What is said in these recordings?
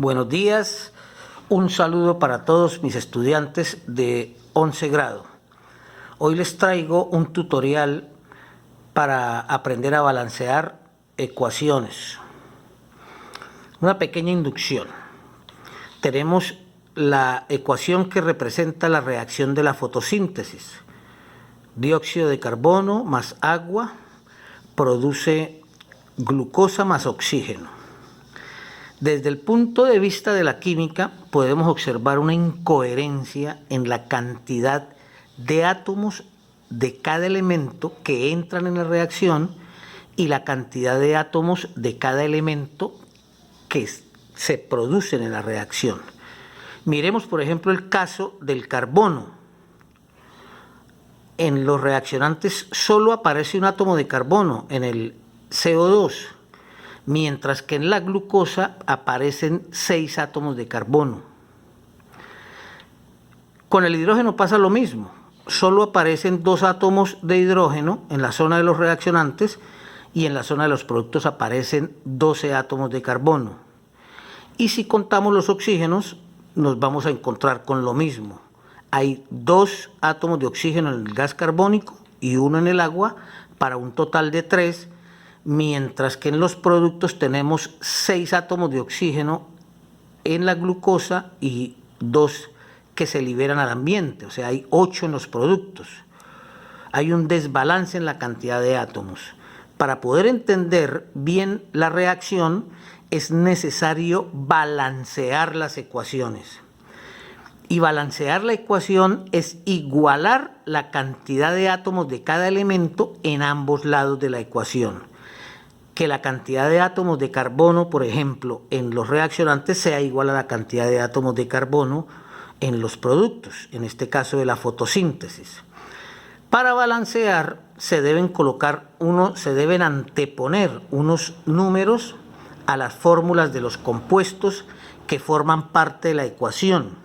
Buenos días, un saludo para todos mis estudiantes de 11 grado. Hoy les traigo un tutorial para aprender a balancear ecuaciones. Una pequeña inducción. Tenemos la ecuación que representa la reacción de la fotosíntesis. Dióxido de carbono más agua produce glucosa más oxígeno. Desde el punto de vista de la química, podemos observar una incoherencia en la cantidad de átomos de cada elemento que entran en la reacción y la cantidad de átomos de cada elemento que se producen en la reacción. Miremos, por ejemplo, el caso del carbono. En los reaccionantes solo aparece un átomo de carbono, en el CO2. Mientras que en la glucosa aparecen 6 átomos de carbono. Con el hidrógeno pasa lo mismo, solo aparecen 2 átomos de hidrógeno en la zona de los reaccionantes y en la zona de los productos aparecen 12 átomos de carbono. Y si contamos los oxígenos, nos vamos a encontrar con lo mismo. Hay 2 átomos de oxígeno en el gas carbónico y 1 en el agua, para un total de 3, mientras que en los productos tenemos 6 átomos de oxígeno en la glucosa y 2 que se liberan al ambiente, o sea, hay 8 en los productos. Hay un desbalance en la cantidad de átomos. Para poder entender bien la reacción, es necesario balancear las ecuaciones. Y balancear la ecuación es igualar la cantidad de átomos de cada elemento en ambos lados de la ecuación. Que la cantidad de átomos de carbono, por ejemplo, en los reaccionantes sea igual a la cantidad de átomos de carbono en los productos, en este caso de la fotosíntesis. Para balancear se deben anteponer unos números a las fórmulas de los compuestos que forman parte de la ecuación.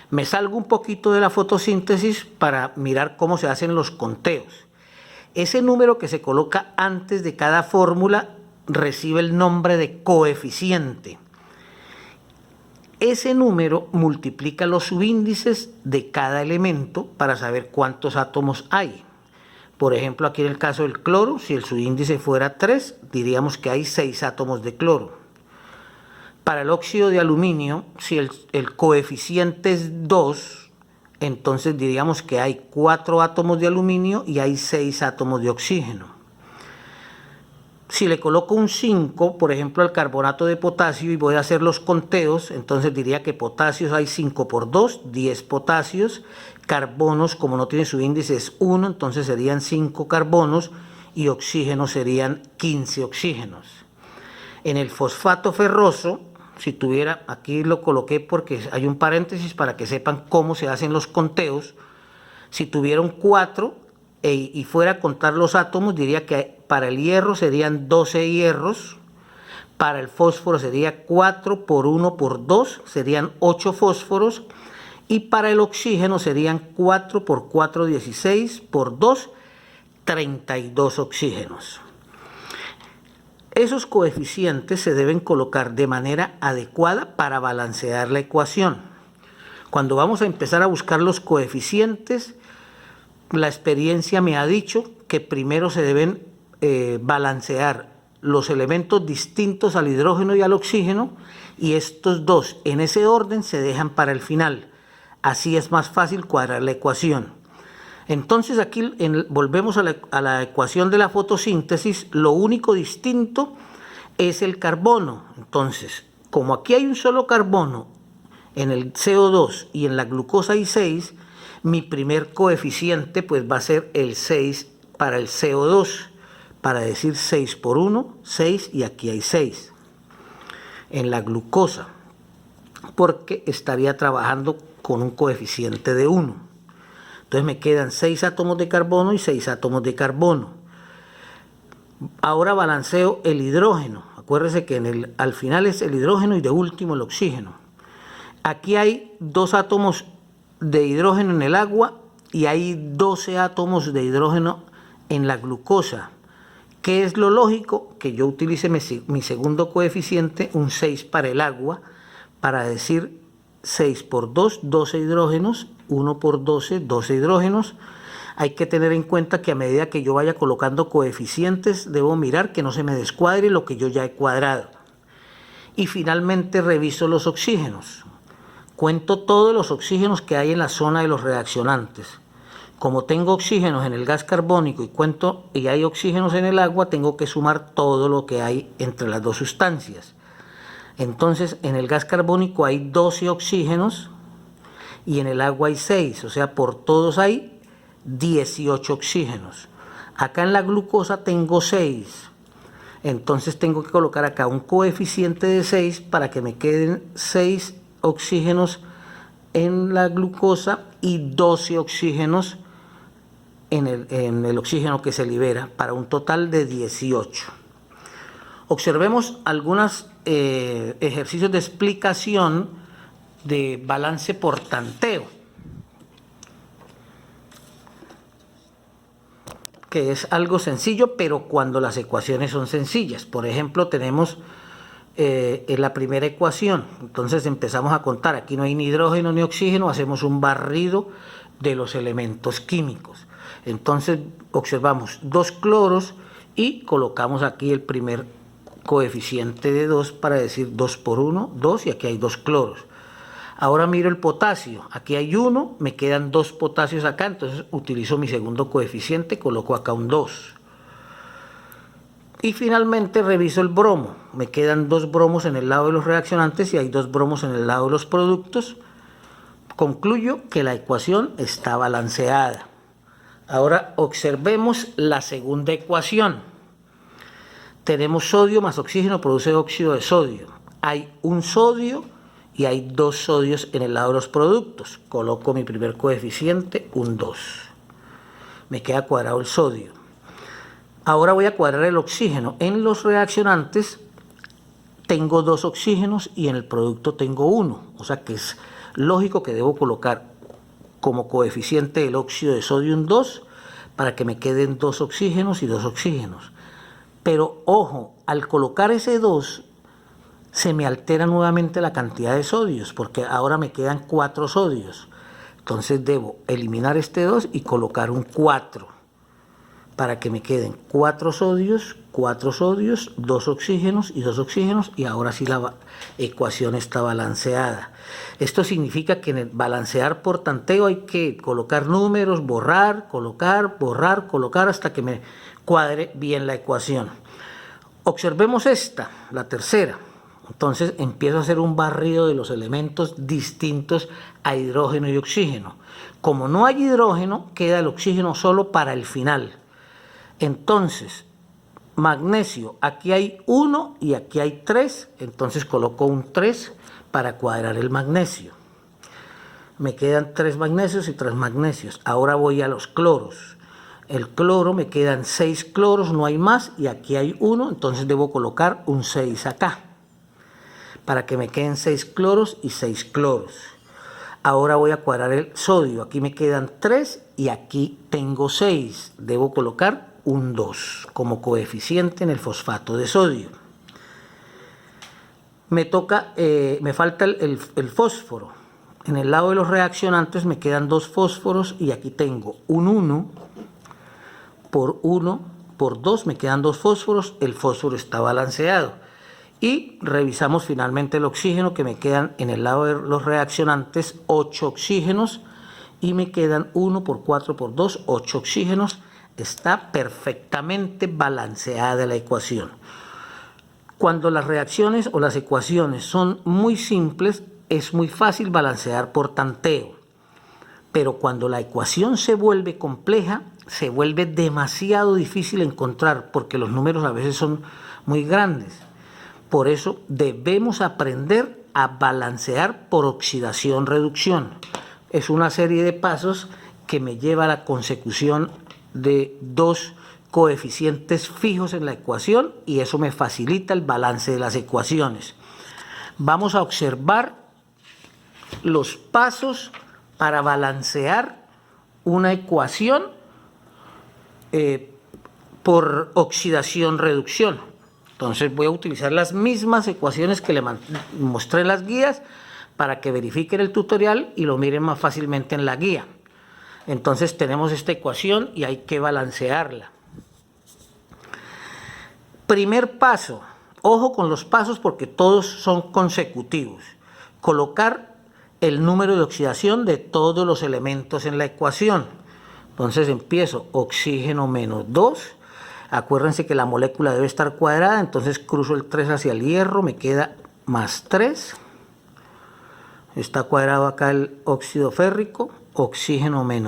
Me salgo un poquito de la fotosíntesis para mirar cómo se hacen los conteos. Ese número que se coloca antes de cada fórmula recibe el nombre de coeficiente. Ese número multiplica los subíndices de cada elemento para saber cuántos átomos hay. Por ejemplo, aquí en el caso del cloro, si el subíndice fuera 3, diríamos que hay 6 átomos de cloro. Para el óxido de aluminio, si el coeficiente es 2, entonces diríamos que hay 4 átomos de aluminio y hay 6 átomos de oxígeno. Si le coloco un 5, por ejemplo, al carbonato de potasio y voy a hacer los conteos, entonces diría que potasios hay 5 por 2, 10 potasios. Carbonos, como no tiene su índice, es 1, entonces serían 5 carbonos y oxígenos serían 15 oxígenos. En el fosfato ferroso, si tuviera, aquí lo coloqué porque hay un paréntesis para que sepan cómo se hacen los conteos. Si tuviera un 4 y fuera a contar los átomos, diría que para el hierro serían 12 hierros, para el fósforo sería 4 por 1 por 2, serían 8 fósforos, y para el oxígeno serían 4 por 4, 16, por 2, 32 oxígenos. Esos coeficientes se deben colocar de manera adecuada para balancear la ecuación. Cuando vamos a empezar a buscar los coeficientes, la experiencia me ha dicho que primero se deben balancear los elementos distintos al hidrógeno y al oxígeno, y estos dos en ese orden se dejan para el final. Así es más fácil cuadrar la ecuación. Entonces aquí volvemos a la ecuación de la fotosíntesis. Lo único distinto es el carbono. Entonces, como aquí hay un solo carbono en el CO2 y en la glucosa hay 6, mi primer coeficiente pues va a ser el 6 para el CO2, para decir 6 por 1, 6, y aquí hay 6 en la glucosa, porque estaría trabajando con un coeficiente de 1. Entonces me quedan 6 átomos de carbono y 6 átomos de carbono. Ahora balanceo el hidrógeno. Acuérdense que al final es el hidrógeno y de último el oxígeno. Aquí hay 2 átomos de hidrógeno en el agua y hay 12 átomos de hidrógeno en la glucosa. ¿Qué es lo lógico? Que yo utilice mi segundo coeficiente, un 6 para el agua, para decir 6 por 2, 12 hidrógenos, 1 por 12, 12 hidrógenos. Hay que tener en cuenta que a medida que yo vaya colocando coeficientes, debo mirar que no se me descuadre lo que yo ya he cuadrado. Y finalmente reviso los oxígenos. Cuento todos los oxígenos que hay en la zona de los reaccionantes. Como tengo oxígenos en el gas carbónico y hay oxígenos en el agua, tengo que sumar todo lo que hay entre las dos sustancias. Entonces, en el gas carbónico hay 12 oxígenos y en el agua hay 6, o sea, por todos hay 18 oxígenos. Acá en la glucosa tengo 6. Entonces tengo que colocar acá un coeficiente de 6 para que me queden 6 oxígenos en la glucosa y 12 oxígenos en el oxígeno que se libera, para un total de 18. Observemos algunos ejercicios de explicación de balance por tanteo, que es algo sencillo, pero cuando las ecuaciones son sencillas. Por ejemplo, tenemos la primera ecuación, entonces empezamos a contar, aquí no hay ni hidrógeno ni oxígeno, hacemos un barrido de los elementos químicos. Entonces observamos 2 cloros y colocamos aquí el primer coeficiente de 2 para decir 2 por 1, 2, y aquí hay 2 cloros. Ahora miro el potasio, aquí hay 1, me quedan 2 potasios acá, entonces utilizo mi segundo coeficiente, coloco acá un 2. Y finalmente reviso el bromo, me quedan 2 bromos en el lado de los reaccionantes y hay 2 bromos en el lado de los productos. Concluyo que la ecuación está balanceada. Ahora observemos la segunda ecuación. Tenemos sodio más oxígeno produce óxido de sodio. Hay un sodio y hay 2 sodios en el lado de los productos. Coloco mi primer coeficiente, un 2. Me queda cuadrado el sodio. Ahora voy a cuadrar el oxígeno. En los reaccionantes tengo 2 oxígenos y en el producto tengo 1. O sea que es lógico que debo colocar como coeficiente del óxido de sodio un 2 para que me queden 2 oxígenos y 2 oxígenos. Pero ojo, al colocar ese 2 se me altera nuevamente la cantidad de sodios, porque ahora me quedan 4 sodios. Entonces debo eliminar este 2 y colocar un 4 para que me queden 4 sodios, 2 oxígenos y 2 oxígenos, y ahora sí la ecuación está balanceada. Esto significa que en el balancear por tanteo hay que colocar números, borrar, colocar, borrar, colocar hasta que me cuadre bien la ecuación. Observemos esta, la tercera. Entonces empiezo a hacer un barrido de los elementos distintos a hidrógeno y oxígeno. Como no hay hidrógeno, queda el oxígeno solo para el final. Entonces, magnesio, aquí hay 1 y aquí hay 3, entonces coloco un 3 para cuadrar el magnesio. Me quedan 3 magnesios y 3 magnesios. Ahora voy a los cloros. El cloro, me quedan 6 cloros, no hay más, y aquí hay 1, entonces debo colocar un 6 acá, para que me queden 6 cloros y 6 cloros. Ahora voy a cuadrar el sodio, aquí me quedan 3 y aquí tengo 6, debo colocar un 2 como coeficiente en el fosfato de sodio. Me falta el fósforo. En el lado de los reaccionantes me quedan 2 fósforos y aquí tengo un 1 por 2, me quedan 2 fósforos, el fósforo está balanceado. Y revisamos finalmente el oxígeno, que me quedan en el lado de los reaccionantes 8 oxígenos y me quedan 1 por 4 por 2, 8 oxígenos. Está perfectamente balanceada la ecuación. Cuando las reacciones o las ecuaciones son muy simples, es muy fácil balancear por tanteo. Pero cuando la ecuación se vuelve compleja, se vuelve demasiado difícil encontrar, porque los números a veces son muy grandes. Por eso debemos aprender a balancear por oxidación-reducción. Es una serie de pasos que me lleva a la consecución de 2 coeficientes fijos en la ecuación, y eso me facilita el balance de las ecuaciones. Vamos a observar los pasos para balancear una ecuación por oxidación-reducción. Entonces voy a utilizar las mismas ecuaciones que le mostré en las guías para que verifiquen el tutorial y lo miren más fácilmente en la guía. Entonces tenemos esta ecuación y hay que balancearla. Primer paso, ojo con los pasos porque todos son consecutivos. Colocar el número de oxidación de todos los elementos en la ecuación. Entonces empiezo oxígeno menos 2. Acuérdense que la molécula debe estar cuadrada, entonces cruzo el 3 hacia el hierro, me queda más 3. Está cuadrado acá el óxido férrico, oxígeno menos